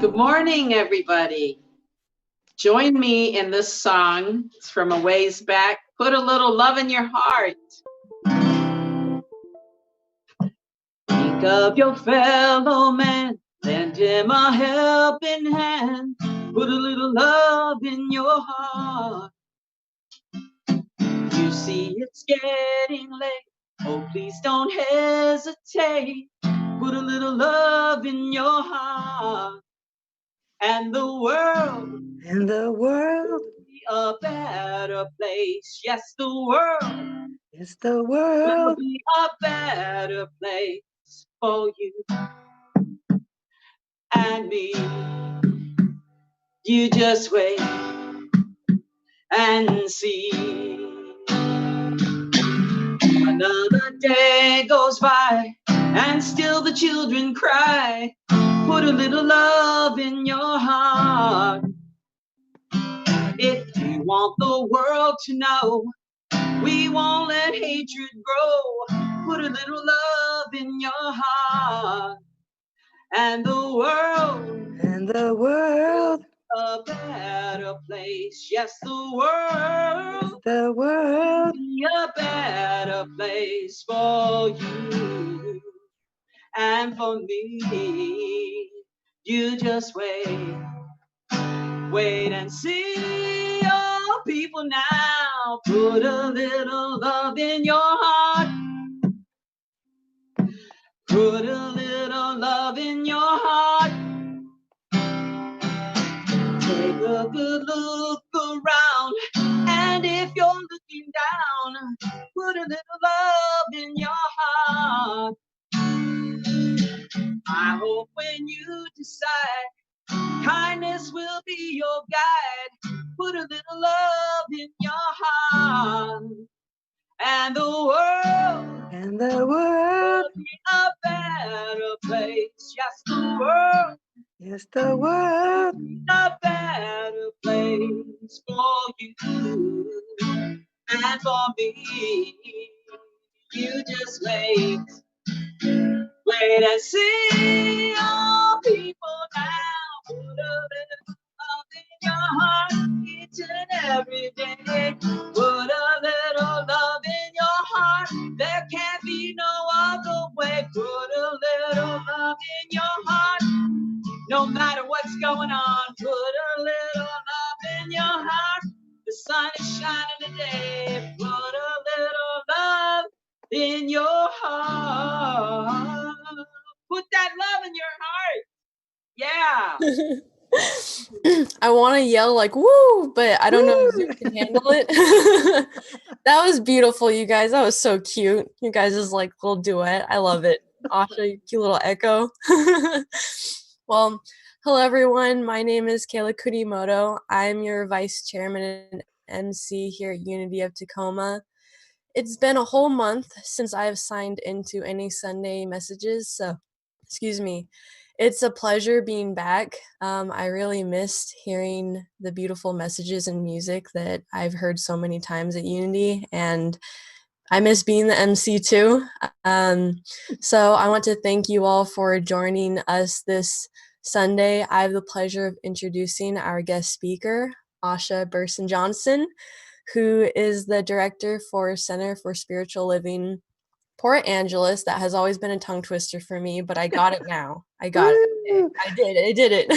Good morning, everybody. Join me in this song. It's from a ways back. Put a little love in your heart. Think of your fellow man. Lend him a helping hand. Put a little love in your heart. You see it's getting late. Oh, please don't hesitate. Put a little love in your heart. And the world will be a better place. Yes, the world will be a better place for you and me. You just wait and see. Another day goes by and still the children cry. Put a little love in your heart. If you want the world to know, we won't let hatred grow. Put a little love in your heart. And the world a better place. Yes, the world be a better place for you and for me. You just wait and see. Oh, people now, put a little love in your heart. Put a little love in your heart. Take a good look around, and if you're looking down, put a little love in your heart. I hope when you decide, kindness will be your guide. Put a little love in your heart. And the world will be a better place. Yes, the world be a better place for you and for me. You just wait and see. All people now, put a little love in your heart each and every day. Put a little love in your heart. There can't be no other way. Put a little love in your heart. No matter what's going on, put a little love in your heart. The sun is shining today. Put a little love in your heart. Put that love in your heart. Yeah. I want to yell like woo, but I don't know if Zoom can handle it. That was beautiful, you guys. That was so cute. You guys is like little duet. I love it. Asha, cute little echo. Well, hello everyone. My name is Kayla Kudimoto. I'm your vice chairman and MC here at Unity of Tacoma. It's been a whole month since I have signed into any Sunday messages, so excuse me. It's a pleasure being back. I really missed hearing the beautiful messages and music that I've heard so many times at Unity, and I miss being the MC too. So I want to thank you all for joining us this Sunday. I have the pleasure of introducing our guest speaker, Asha Burson-Johnson, who is the director for Center for Spiritual Living Port Angeles. That has always been a tongue twister for me, but I got it now. I got it. I did it.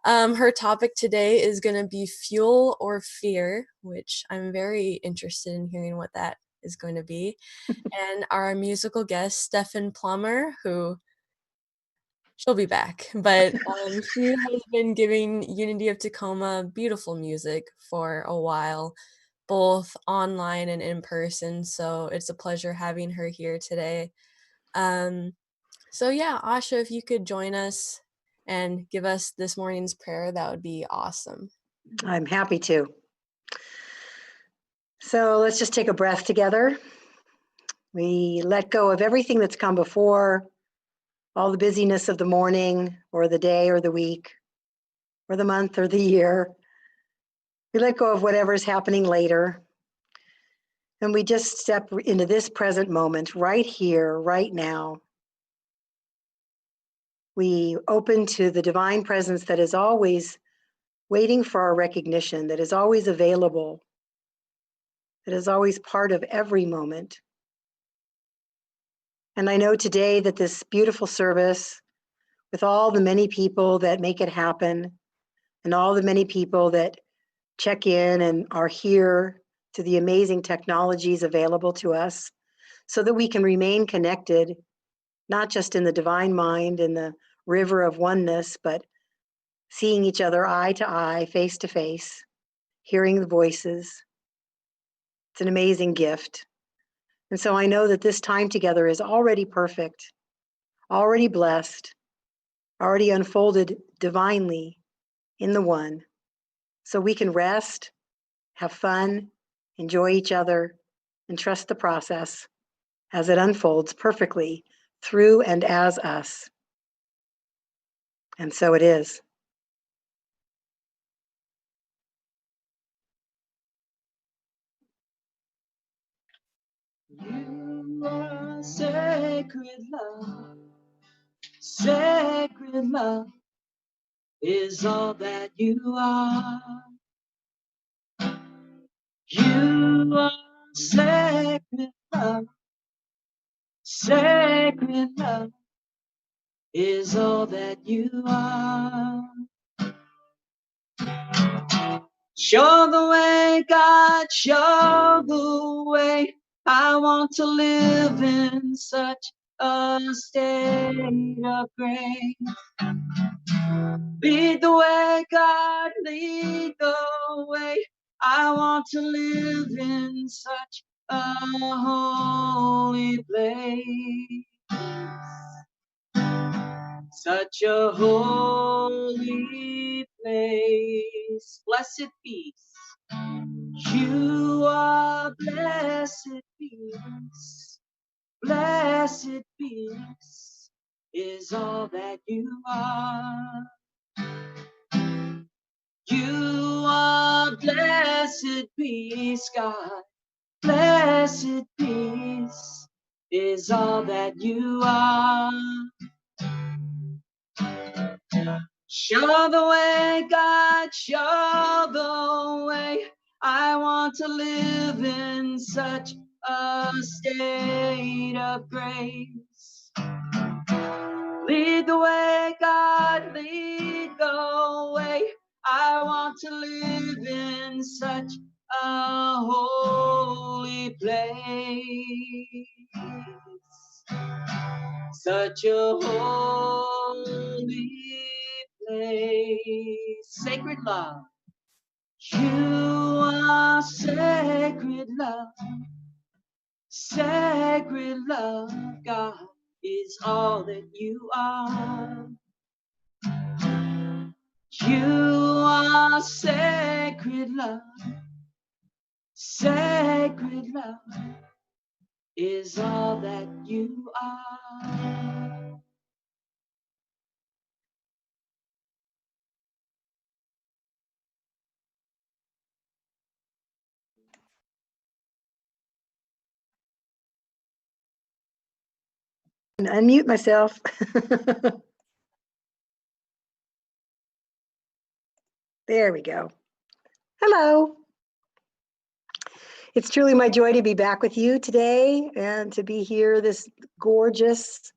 Her topic today is going to be fuel or fear, which I'm very interested in hearing what that is going to be. And our musical guest, Stephan Plummer, who she'll be back, but she has been giving Unity of Tacoma beautiful music for a while, both online and in person. So it's a pleasure having her here today. So yeah, Asha, if you could join us and give us this morning's prayer, that would be awesome. I'm happy to. So let's just take a breath together. We let go of everything that's come before, all the busyness of the morning or the day or the week or the month or the year. We let go of whatever's happening later. And we just step into this present moment right here, right now. We open to the divine presence that is always waiting for our recognition, that is always available, that is always part of every moment. And I know today that this beautiful service, with all the many people that make it happen, and all the many people that check in and are here to the amazing technologies available to us, so that we can remain connected, not just in the divine mind, in the river of oneness, but seeing each other eye to eye, face to face, hearing the voices. It's an amazing gift. And so I know that this time together is already perfect, already blessed, already unfolded divinely in the one. So we can rest, have fun, enjoy each other, and trust the process as it unfolds perfectly through and as us. And so it is. You are sacred love. Sacred love is all that you are. You are sacred love. Sacred love is all that you are. Show the way, God, show the way. I want to live in such a state of grace. Lead the way, God, lead the way. I want to live in such a holy place. Such a holy place. Blessed peace. You are blessed peace. Blessed peace is all that you are. You are blessed peace, God. Blessed peace is all that you are. Show the way, God, show the way. I want to live in such a state of grace. Lead the way, God, lead the way. I want to live in such a holy place. Such a holy place. Sacred love. You are sacred love. Sacred love, God, is all that you are. You are sacred love. Sacred love is all that you are. And unmute myself. There we go. Hello. It's truly my joy to be back with you today and to be here this gorgeous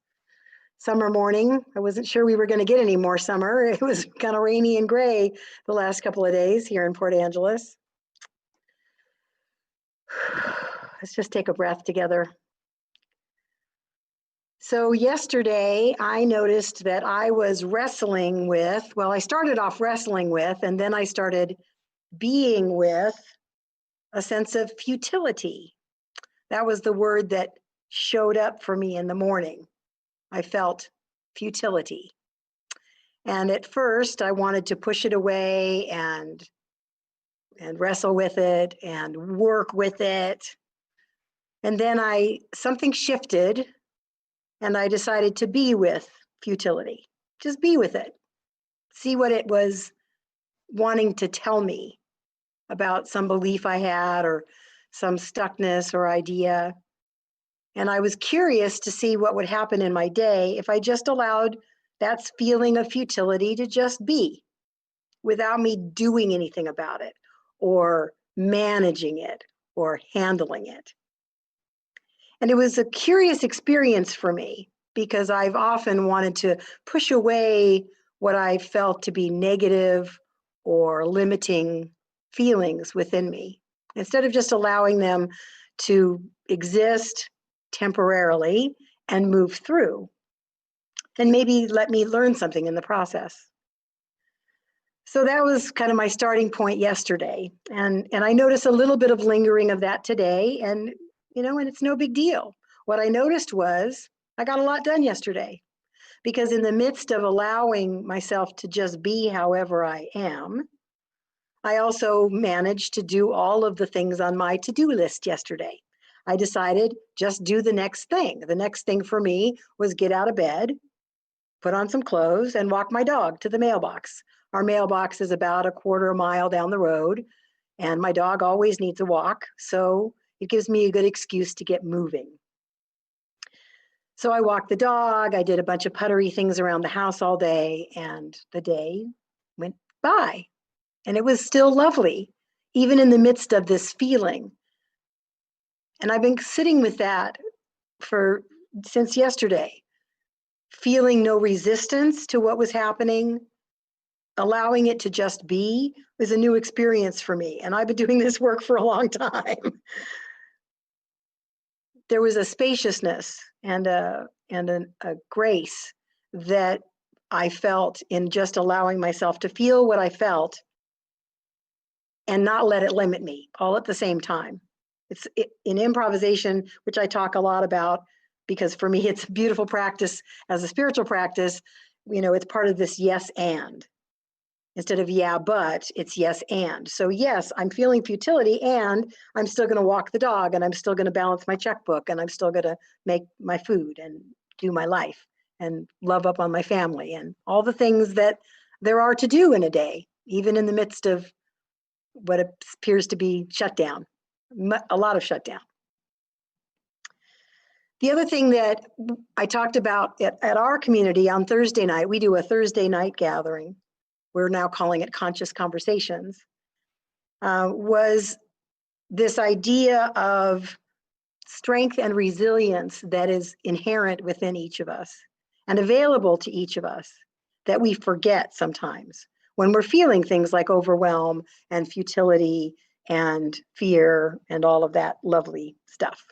summer morning. I wasn't sure we were going to get any more summer. It was kind of rainy and gray the last couple of days here in Port Angeles. Let's just take a breath together. So yesterday I noticed that I was wrestling with, well, I started off wrestling with, and then I started being with a sense of futility. That was the word that showed up for me in the morning. I felt futility. And at first I wanted to push it away and wrestle with it and work with it. And then something shifted and I decided to be with futility. Just be with it. See what it was wanting to tell me about some belief I had or some stuckness or idea. And I was curious to see what would happen in my day if I just allowed That's feeling of futility to just be without me doing anything about it or managing it or handling it. And it was a curious experience for me because I've often wanted to push away what I felt to be negative or limiting feelings within me, instead of just allowing them to exist temporarily and move through, and maybe let me learn something in the process. So that was kind of my starting point yesterday. And I noticed a little bit of lingering of that today. And, and it's no big deal. What I noticed was I got a lot done yesterday, because in the midst of allowing myself to just be however I am, I also managed to do all of the things on my to-do list yesterday. I decided just do the next thing. The next thing for me was get out of bed, put on some clothes, and walk my dog to the mailbox. Our mailbox is about a quarter mile down the road, and my dog always needs a walk, so it gives me a good excuse to get moving. So I walked the dog, I did a bunch of puttery things around the house all day, and the day went by. And it was still lovely, even in the midst of this feeling. And I've been sitting with that since yesterday, feeling no resistance to what was happening, allowing it to just be was a new experience for me. And I've been doing this work for a long time. There was a spaciousness and a grace that I felt in just allowing myself to feel what I felt and not let it limit me all at the same time. It's in improvisation, which I talk a lot about, because for me, it's a beautiful practice as a spiritual practice. It's part of this yes and. Instead of yeah, but, it's yes and. So yes, I'm feeling futility, and I'm still going to walk the dog, and I'm still going to balance my checkbook, and I'm still going to make my food and do my life and love up on my family and all the things that there are to do in a day, even in the midst of what appears to be shutdown, a lot of shutdown. The other thing that I talked about at our community on Thursday night, we do a Thursday night gathering. We're now calling it Conscious Conversations, was this idea of strength and resilience that is inherent within each of us and available to each of us that we forget sometimes when we're feeling things like overwhelm and futility and fear and all of that lovely stuff.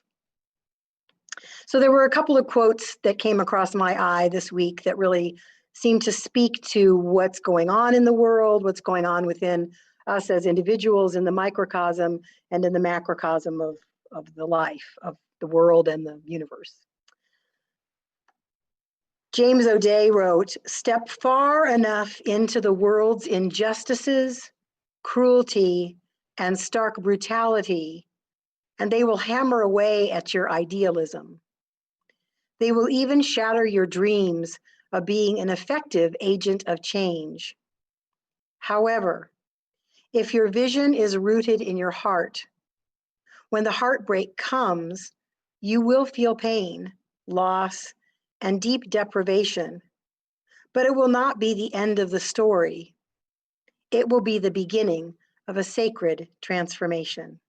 So there were a couple of quotes that came across my eye this week that really seem to speak to what's going on in the world, what's going on within us as individuals in the microcosm and in the macrocosm of the life, of the world and the universe. James O'Day wrote, "Step far enough into the world's injustices, cruelty, and stark brutality, and they will hammer away at your idealism. They will even shatter your dreams of being an effective agent of change. However, if your vision is rooted in your heart, when the heartbreak comes, you will feel pain, loss, and deep deprivation, but it will not be the end of the story. It will be the beginning of a sacred transformation."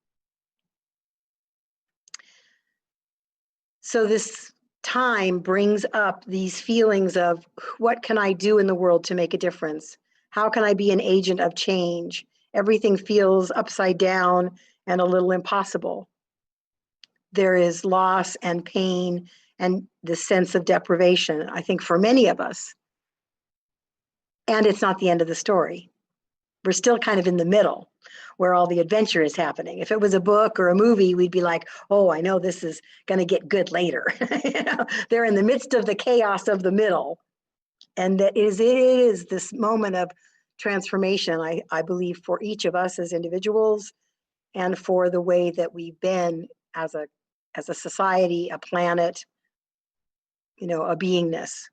So this time brings up these feelings of, what can I do in the world to make a difference? How can I be an agent of change? Everything feels upside down and a little impossible. There is loss and pain and the sense of deprivation, I think, for many of us. And it's not the end of the story. We're still kind of in the middle where all the adventure is happening. If it was a book or a movie, we'd be like, oh, I know this is going to get good later. They're in the midst of the chaos of the middle. And it is this moment of transformation, I believe, for each of us as individuals and for the way that we've been as a society, a planet, a beingness.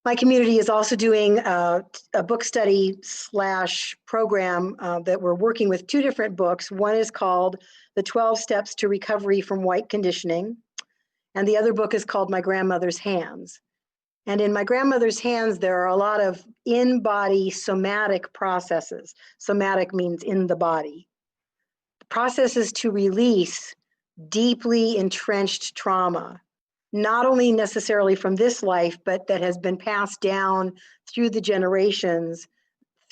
My community is also doing a book study / program that we're working with 2 different books. One is called The 12 Steps to Recovery from White Conditioning, and the other book is called My Grandmother's Hands. And in my grandmother's hands, there are a lot of in-body somatic processes. Somatic means in the body. Processes to release deeply entrenched trauma, not only necessarily from this life, but that has been passed down through the generations,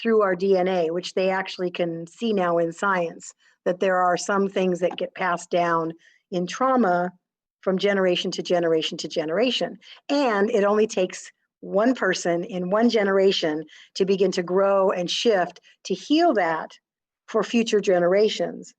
through our DNA, which they actually can see now in science, that there are some things that get passed down in trauma from generation to generation to generation. And it only takes one person in one generation to begin to grow and shift to heal that for future generations.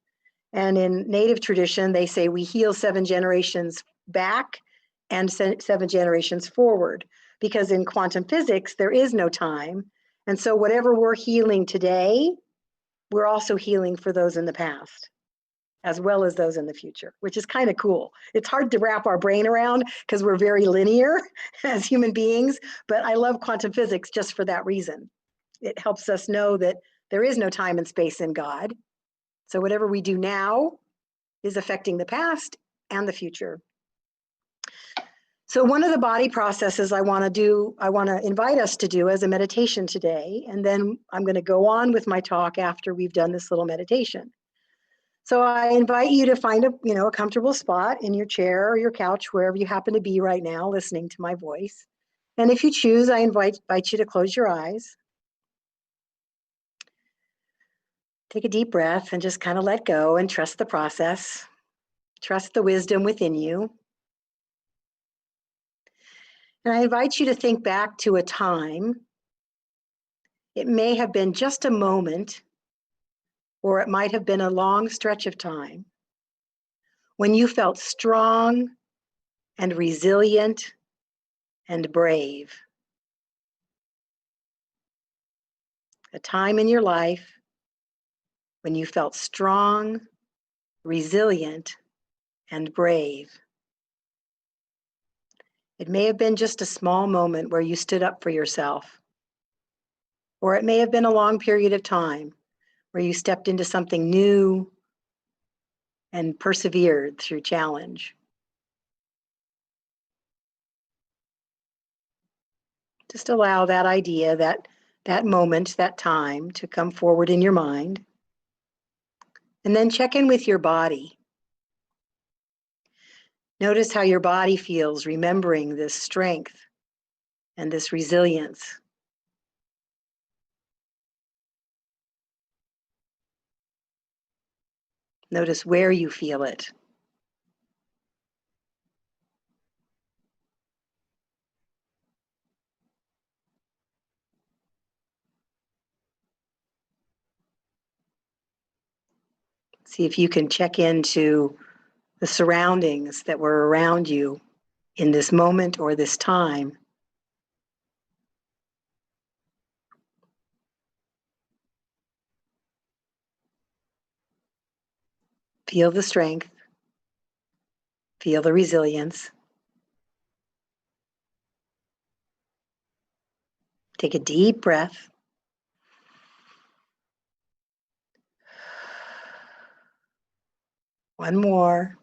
And in Native tradition, they say we heal 7 generations back and 7 generations forward, because in quantum physics, there is no time. And so whatever we're healing today, we're also healing for those in the past, as well as those in the future, which is kind of cool. It's hard to wrap our brain around because we're very linear as human beings, but I love quantum physics just for that reason. It helps us know that there is no time and space in God. So whatever we do now is affecting the past and the future. So one of the body processes I want to invite us to do as a meditation today, and then I'm going to go on with my talk after we've done this little meditation. So I invite you to find a comfortable spot in your chair or your couch, wherever you happen to be right now, listening to my voice. And if you choose, I invite you to close your eyes. Take a deep breath and just kind of let go and trust the process. Trust the wisdom within you. And I invite you to think back to a time. It may have been just a moment, or it might have been a long stretch of time, when you felt strong and resilient and brave. A time in your life when you felt strong, resilient, and brave. It may have been just a small moment where you stood up for yourself, or it may have been a long period of time where you stepped into something new and persevered through challenge. Just allow that idea, that moment, that time to come forward in your mind. And then check in with your body. Notice how your body feels, remembering this strength and this resilience. Notice where you feel it. See if you can check into the surroundings that were around you in this moment or this time. Feel the strength. Feel the resilience. Take a deep breath. One more.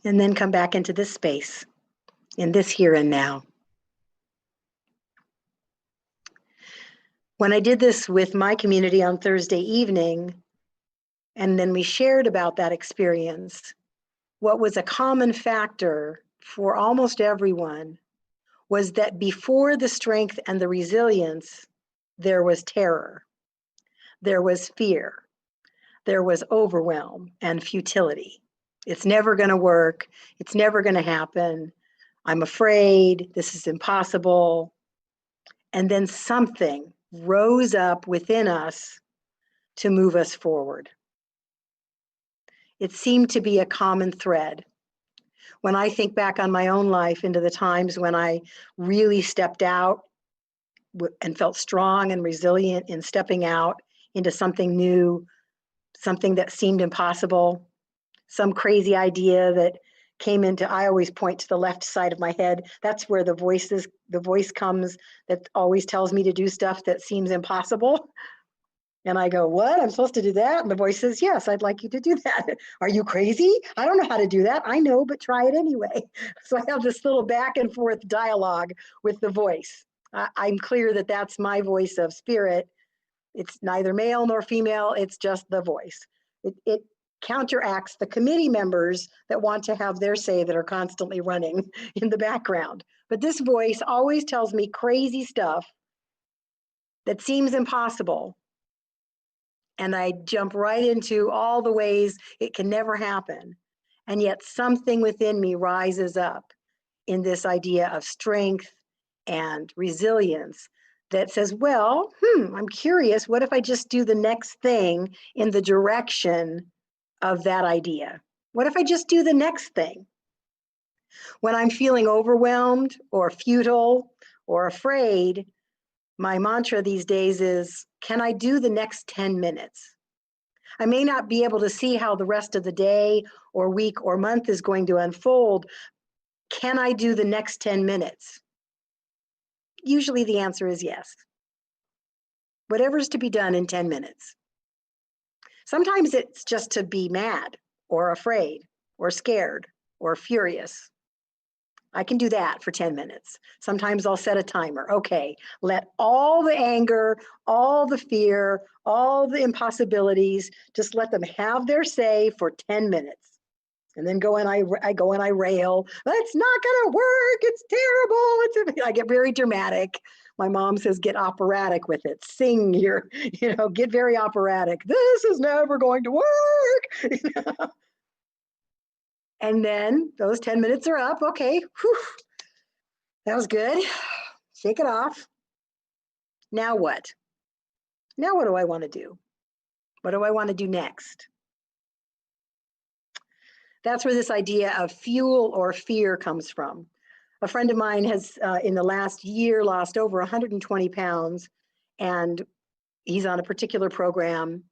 And then come back into this space, in this here and now. When I did this with my community on Thursday evening, and then we shared about that experience, what was a common factor for almost everyone was that before the strength and the resilience, there was terror, there was fear, there was overwhelm and futility. It's never going to work. It's never going to happen. I'm afraid. This is impossible. And then something rose up within us to move us forward. It seemed to be a common thread. When I think back on my own life into the times when I really stepped out and felt strong and resilient in stepping out into something new, something that seemed impossible, some crazy idea that came into, I always point to the left side of my head. That's where the voice comes that always tells me to do stuff that seems impossible. And I go, what? I'm supposed to do that? And the voice says, yes, I'd like you to do that. Are you crazy? I don't know how to do that. I know, but try it anyway. So I have this little back and forth dialogue with the voice. I'm clear that that's my voice of spirit. It's neither male nor female. It's just the voice. It counteracts the committee members that want to have their say that are constantly running in the background. But this voice always tells me crazy stuff that seems impossible. And I jump right into all the ways it can never happen. And yet something within me rises up in this idea of strength and resilience that says, well, I'm curious, what if I just do the next thing in the direction of that idea? What if I just do the next thing? When I'm feeling overwhelmed or futile or afraid, my mantra these days is, can I do the next 10 minutes? I may not be able to see how the rest of the day or week or month is going to unfold. Can I do the next 10 minutes? Usually the answer is yes. Whatever's to be done in 10 minutes. Sometimes it's just to be mad or afraid or scared or furious. I can do that for 10 minutes. Sometimes I'll set a timer. Okay, let all the anger, all the fear, all the impossibilities, just let them have their say for 10 minutes. And then I go and I rail. It's not gonna work. It's terrible. I get very dramatic. My mom says, get operatic with it. Sing your, get very operatic. This is never going to work. And then those 10 minutes are up. Okay, whew, that was good. Shake it off. Now what? Now what do I want to do? What do I want to do next? That's where this idea of fuel or fear comes from. A friend of mine has, in the last year, lost over 120 pounds, and he's on a particular program.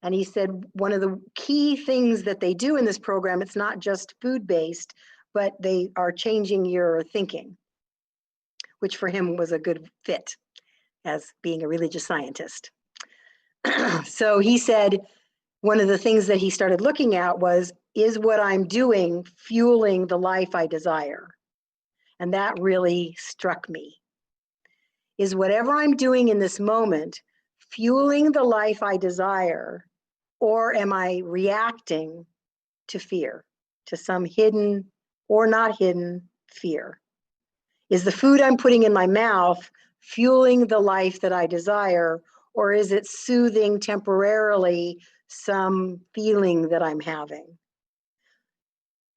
And he said one of the key things that they do in this program, it's not just food-based, but they are changing your thinking, which for him was a good fit as being a religious scientist. So he said one of the things that he started looking at was, is what I'm doing fueling the life I desire? And that really struck me. Is whatever I'm doing in this moment fueling the life I desire, or am I reacting to fear, to some hidden or not hidden fear? Is the food I'm putting in my mouth fueling the life that I desire, or is it soothing temporarily some feeling that I'm having?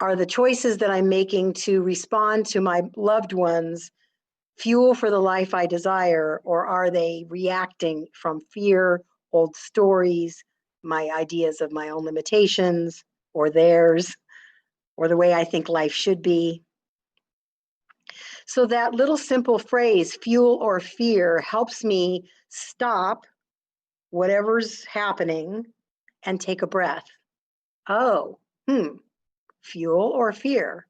Are the choices that I'm making to respond to my loved ones fuel for the life I desire, or are they reacting from fear, old stories, my ideas of my own limitations, or theirs, or the way I think life should be? So that little simple phrase, fuel or fear, helps me stop whatever's happening and take a breath. Oh, fuel or fear?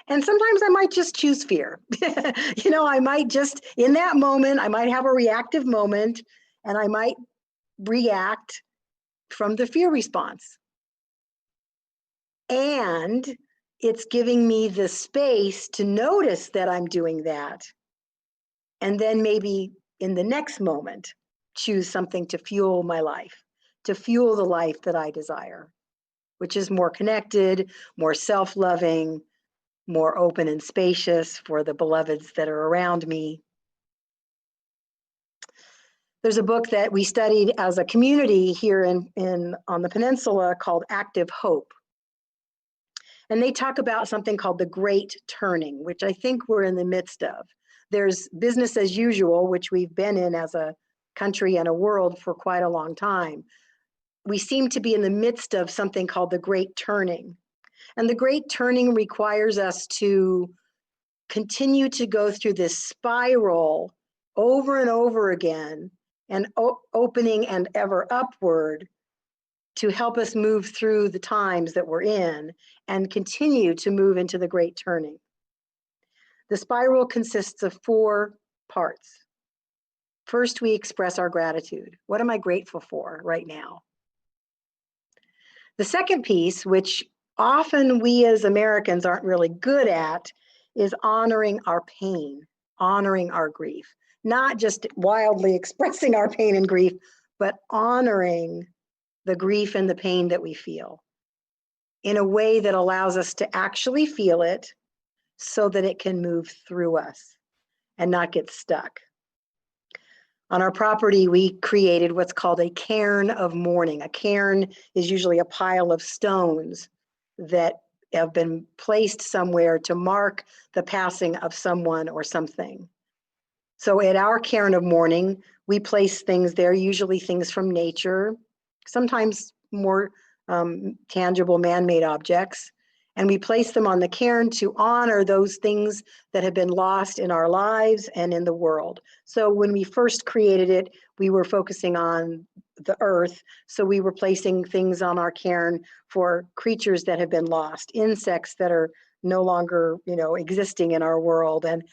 And sometimes I might just choose fear. I might just, in that moment, I might have a reactive moment and I might react from the fear response. And it's giving me the space to notice that I'm doing that. And then maybe in the next moment, choose something to fuel my life, to fuel the life that I desire, which is more connected, more self-loving, more open and spacious for the beloveds that are around me. There's a book that we studied as a community here on the peninsula called Active Hope. And they talk about something called the Great Turning, which I think we're in the midst of. There's business as usual, which we've been in as a country and a world for quite a long time. We seem to be in the midst of something called the Great Turning. And the Great Turning requires us to continue to go through this spiral over and over again, and opening and ever upward, to help us move through the times that we're in and continue to move into the Great Turning. The spiral consists of 4 parts. First, we express our gratitude. What am I grateful for right now? The second piece, which often we as Americans aren't really good at, is honoring our pain, honoring our grief. Not just wildly expressing our pain and grief, but honoring the grief and the pain that we feel in a way that allows us to actually feel it so that it can move through us and not get stuck. On our property, we created what's called a cairn of mourning. A cairn is usually a pile of stones that have been placed somewhere to mark the passing of someone or something. So at our cairn of mourning, we place things there, usually things from nature, sometimes more tangible man-made objects, and we place them on the cairn to honor those things that have been lost in our lives and in the world. So when we first created it, we were focusing on the earth. So we were placing things on our cairn for creatures that have been lost, insects that are no longer, existing in our world, and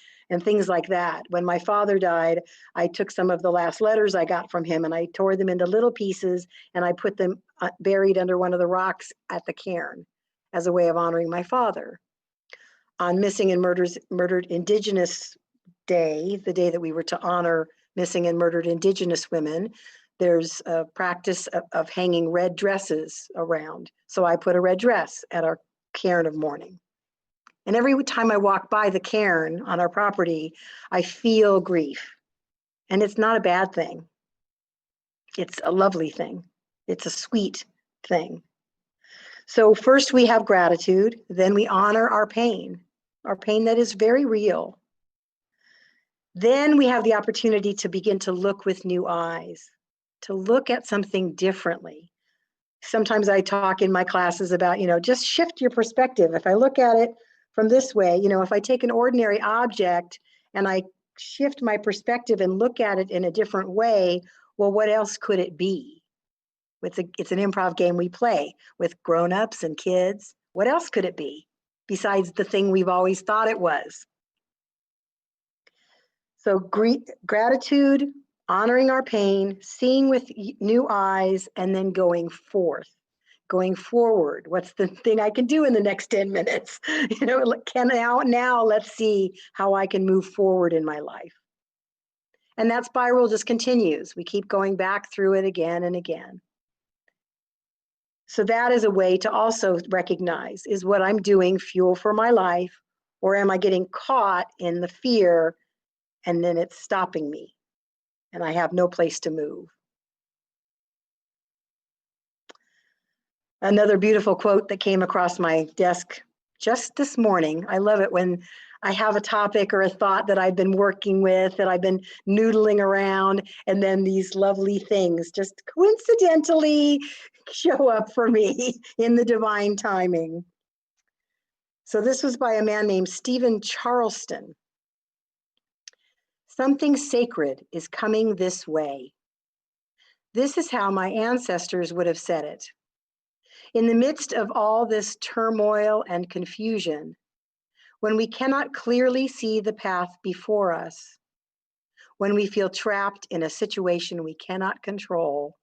things like that. When my father died, I took some of the last letters I got from him and I tore them into little pieces and I put them buried under one of the rocks at the cairn as a way of honoring my father. On Missing and Murdered Indigenous Day, the day that we were to honor missing and murdered Indigenous women, there's a practice of hanging red dresses around. So I put a red dress at our cairn of mourning. And every time I walk by the cairn on our property, I feel grief. And it's not a bad thing. It's a lovely thing. It's a sweet thing. So first we have gratitude, then we honor our pain that is very real. Then we have the opportunity to begin to look with new eyes, to look at something differently. Sometimes I talk in my classes about, just shift your perspective. If I look at it from this way, if I take an ordinary object and I shift my perspective and look at it in a different way, well, what else could it be? It's an improv game we play with grown-ups and kids. What else could it be besides the thing we've always thought it was? So gratitude, honoring our pain, seeing with new eyes, and then going forward. What's the thing I can do in the next 10 minutes? Now let's see how I can move forward in my life. And that spiral just continues. We keep going back through it again and again. So that is a way to also recognize, is what I'm doing fuel for my life, or am I getting caught in the fear and then it's stopping me and I have no place to move? Another beautiful quote that came across my desk just this morning. I love it when I have a topic or a thought that I've been working with, that I've been noodling around, and then these lovely things just coincidentally show up for me in the divine timing. So this was by a man named Stephen Charleston. Something sacred is coming this way. This is how my ancestors would have said it. In the midst of all this turmoil and confusion, when we cannot clearly see the path before us, when we feel trapped in a situation we cannot control,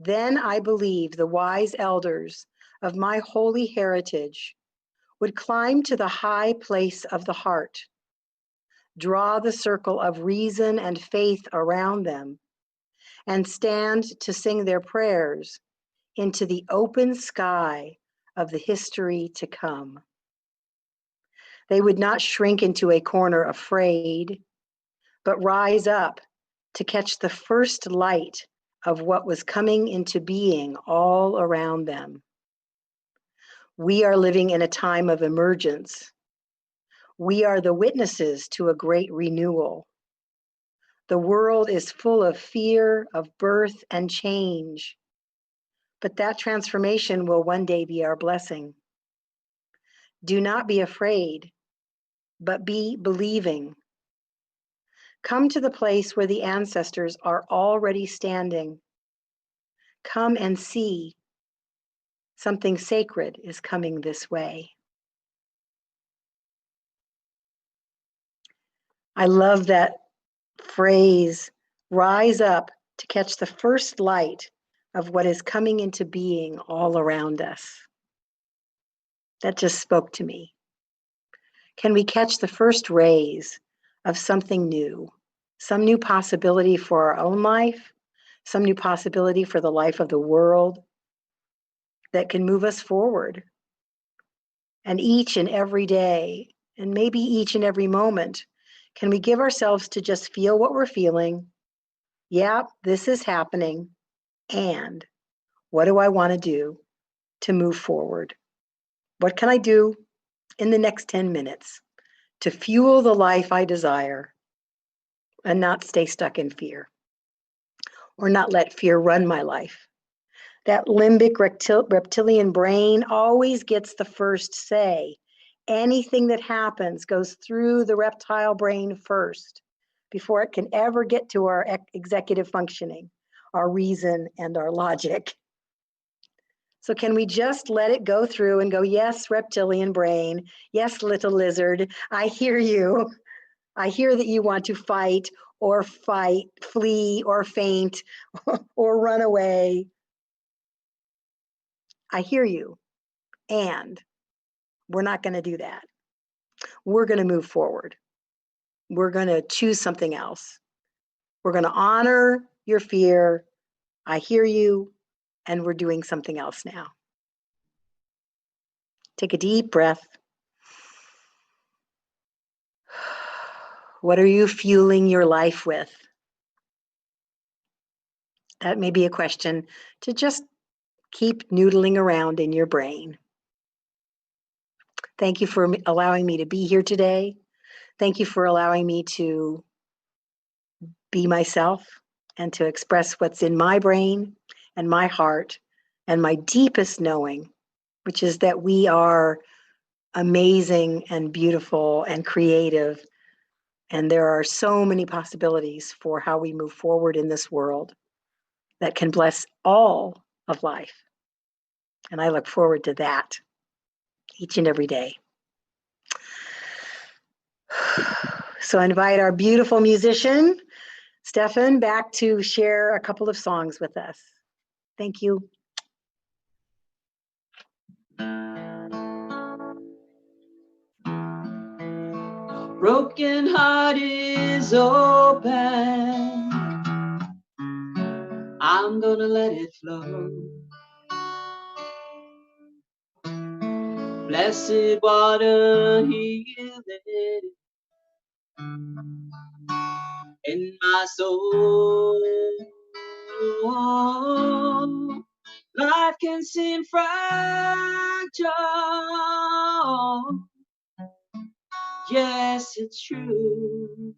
then I believe the wise elders of my holy heritage would climb to the high place of the heart, draw the circle of reason and faith around them, and stand to sing their prayers into the open sky of the history to come. They would not shrink into a corner afraid, but rise up to catch the first light of what was coming into being all around them. We are living in a time of emergence. We are the witnesses to a great renewal. The world is full of fear, of birth and change, but that transformation will one day be our blessing. Do not be afraid, but be believing. Come to the place where the ancestors are already standing. Come and see. Something sacred is coming this way. I love that phrase, rise up to catch the first light of what is coming into being all around us. That just spoke to me. Can we catch the first rays of something new, some new possibility for our own life, some new possibility for the life of the world that can move us forward? And each and every day, and maybe each and every moment, can we give ourselves to just feel what we're feeling? Yeah, this is happening. And what do I want to do to move forward? What can I do in the next 10 minutes to fuel the life I desire and not stay stuck in fear or not let fear run my life? That limbic reptilian brain always gets the first say. Anything that happens goes through the reptile brain first before it can ever get to our executive functioning, our reason, and our logic. So can we just let it go through and go, yes, reptilian brain, yes, little lizard, I hear you. I hear that you want to fight, flee, or faint, or run away. I hear you. And we're not going to do that. We're going to move forward. We're going to choose something else. We're going to honor your fear. I hear you. And we're doing something else now. Take a deep breath. What are you fueling your life with? That may be a question to just keep noodling around in your brain. Thank you for allowing me to be here today. Thank you for allowing me to be myself and to express what's in my brain and my heart and my deepest knowing, which is that we are amazing and beautiful and creative. And there are so many possibilities for how we move forward in this world that can bless all of life. And I look forward to that each and every day. So I invite our beautiful musician, Stephan, back to share a couple of songs with us. Thank you. Broken heart is open. I'm gonna let it flow. Blessed water, heal it in my soul. Life can seem fragile. Yes, it's true.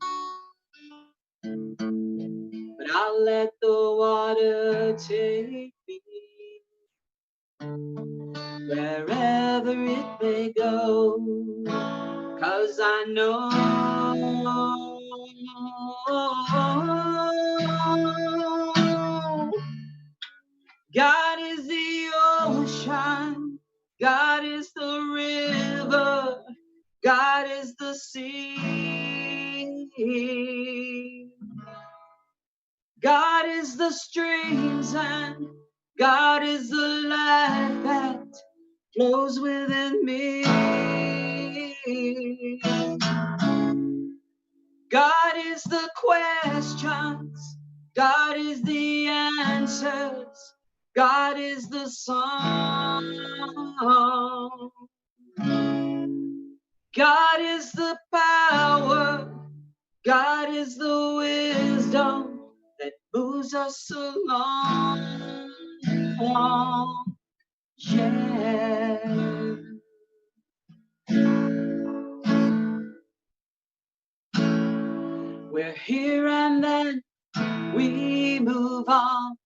But I'll let the water take me wherever it may go. 'Cause I know God is the ocean, God is the river, God is the sea. God is the streams and God is the life that flows within me. God is the questions, God is the answers, God is the song. God is the power, God is the wisdom that moves us along. Yeah. We're here and then we move on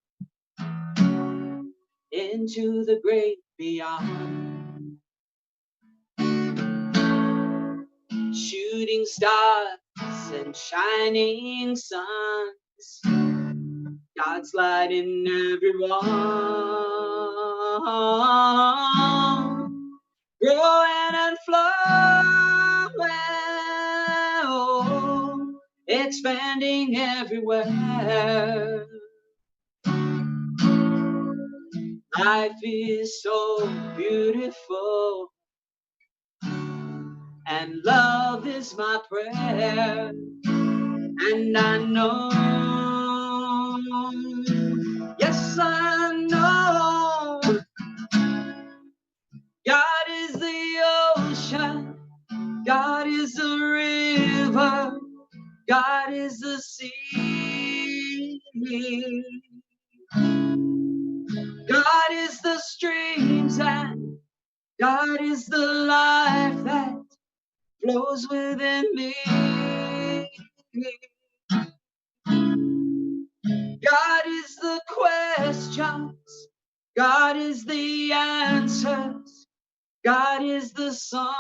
into the great beyond. Shooting stars and shining suns, God's light in everyone. Growing and flowing in expanding everywhere. Life is so beautiful, and love is my prayer. And I know, yes, I know, God is the ocean, God is the river, God is the sea. God is the streams and God is the life that flows within me. God is the questions, God is the answers, God is the song.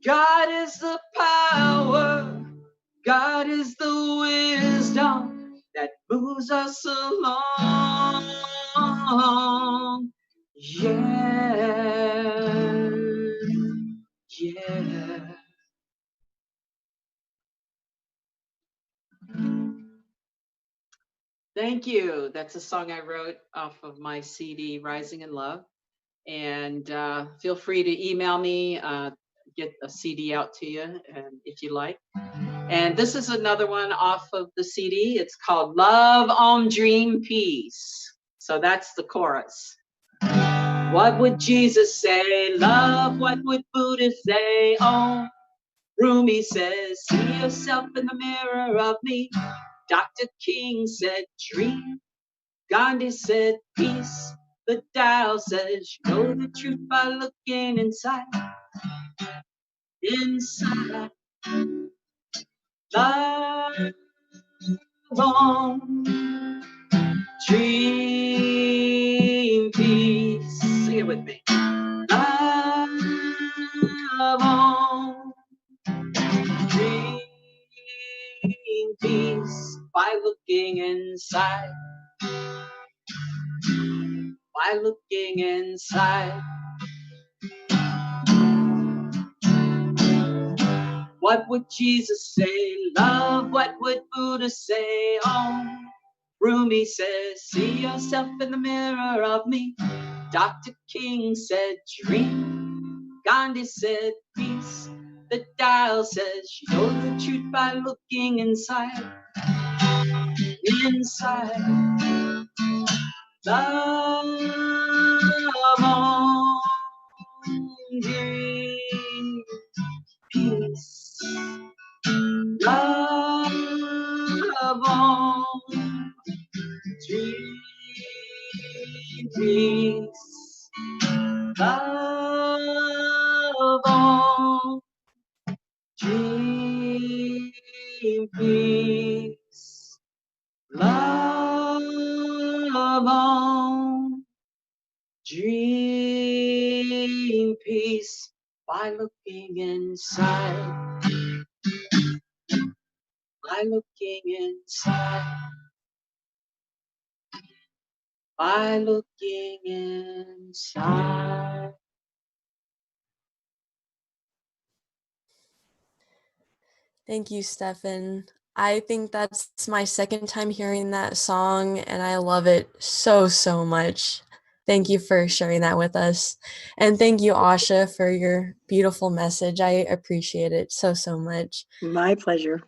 God is the power, God is the wisdom that moves us along. Yeah, yeah. Thank you. That's a song I wrote off of my CD, Rising in Love. And feel free to email me, get a CD out to you if you like. And this is another one off of the CD. It's called Love on Dream Peace. So that's the chorus. What would Jesus say? Love, what would Buddha say? Oh, Rumi says, see yourself in the mirror of me. Dr. King said, dream. Gandhi said, peace. The Tao says, you know the truth by looking inside. Inside. Love on dream peace. Sing it with me. Love on dream peace by looking inside. By looking inside. What would Jesus say? Love, what would Buddha say? Oh, Rumi says, see yourself in the mirror of me. Dr. King said, dream. Gandhi said, peace. The Tao says, you know the truth by looking inside. Inside. Love on dream peace. Love on dream peace. Love on dream peace. Love on dream peace by looking inside. By looking inside. By looking inside. Thank you, Stephan. I think that's my second time hearing that song, and I love it so, so much. Thank you for sharing that with us. And thank you, Asha, for your beautiful message. I appreciate it so, so much. My pleasure.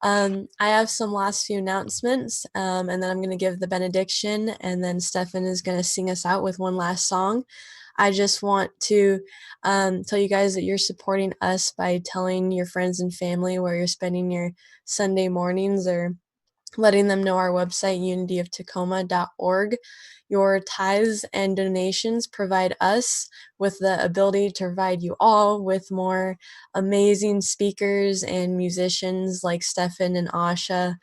I have some last few announcements, and then I'm going to give the benediction, and then Stephan is going to sing us out with one last song. I just want to tell you guys that you're supporting us by telling your friends and family where you're spending your Sunday mornings, or letting them know our website, unityoftacoma.org. Your tithes and donations provide us with the ability to provide you all with more amazing speakers and musicians like Stephan and Asha.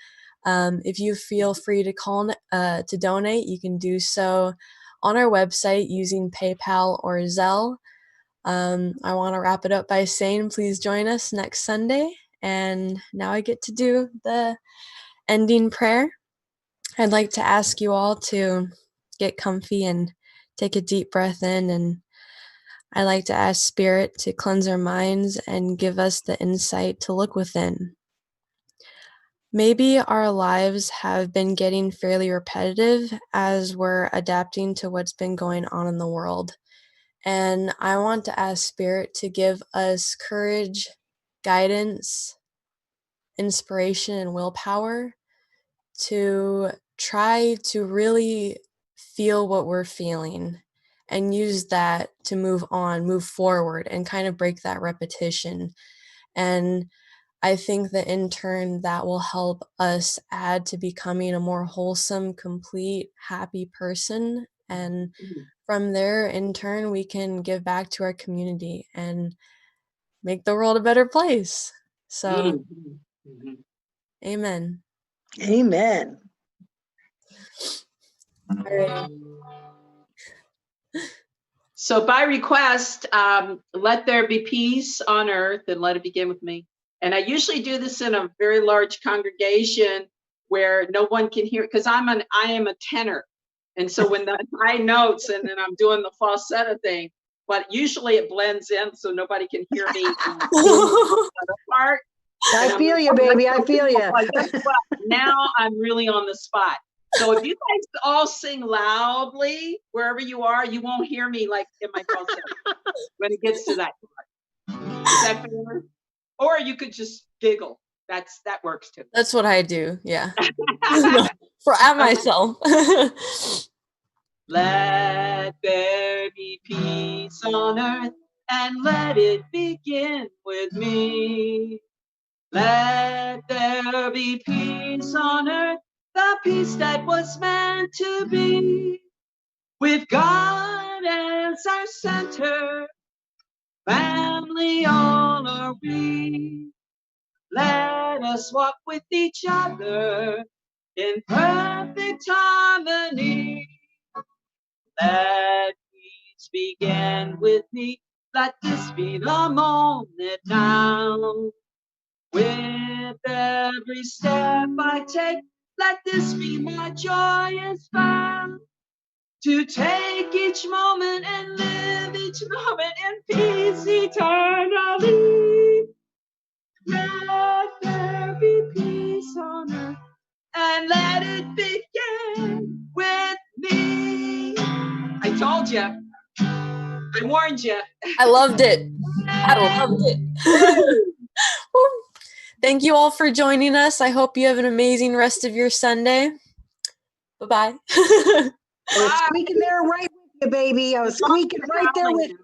If you feel free to call to donate, you can do so on our website using PayPal or Zelle. I want to wrap it up by saying please join us next Sunday. And now I get to do the ending prayer. I'd like to ask you all to get comfy and take a deep breath in and I like to ask Spirit to cleanse our minds and give us the insight to look within. Maybe our lives have been getting fairly repetitive as we're adapting to what's been going on in the world. And I want to ask Spirit to give us courage, guidance, inspiration, and willpower to try to really feel what we're feeling and use that to move on, move forward, and kind of break that repetition. And I think that in turn, that will help us add to becoming a more wholesome, complete, happy person. And from there, in turn, we can give back to our community and make the world a better place. So, amen. Amen. All right. So by request, let there be peace on earth and let it begin with me. And I usually do this in a very large congregation where no one can hear, because I am a tenor. And so when the high notes and then I'm doing the falsetto thing, but usually it blends in so nobody can hear me part. I feel you, baby. I feel you. Now I'm really on the spot. So if you guys all sing loudly, wherever you are, you won't hear me like in my falsetto when it gets to that part. Is that fair? Or you could just giggle. That works too. That's what I do. Yeah. For myself. Let there be peace on earth and let it begin with me. Let there be peace on earth, the peace that was meant to be. With God as our center, family all are we. Let us walk with each other in perfect harmony. Let peace begin with me. Let this be the moment now. With every step I take, let this be my joyous vow. To take each moment and live each moment in peace eternally. Let there be peace on earth and let it begin with me. I told you. I warned you. I loved it. I loved it. Thank you all for joining us. I hope you have an amazing rest of your Sunday. Bye-bye. I was squeaking there right with you, baby. I was squeaking right there with you.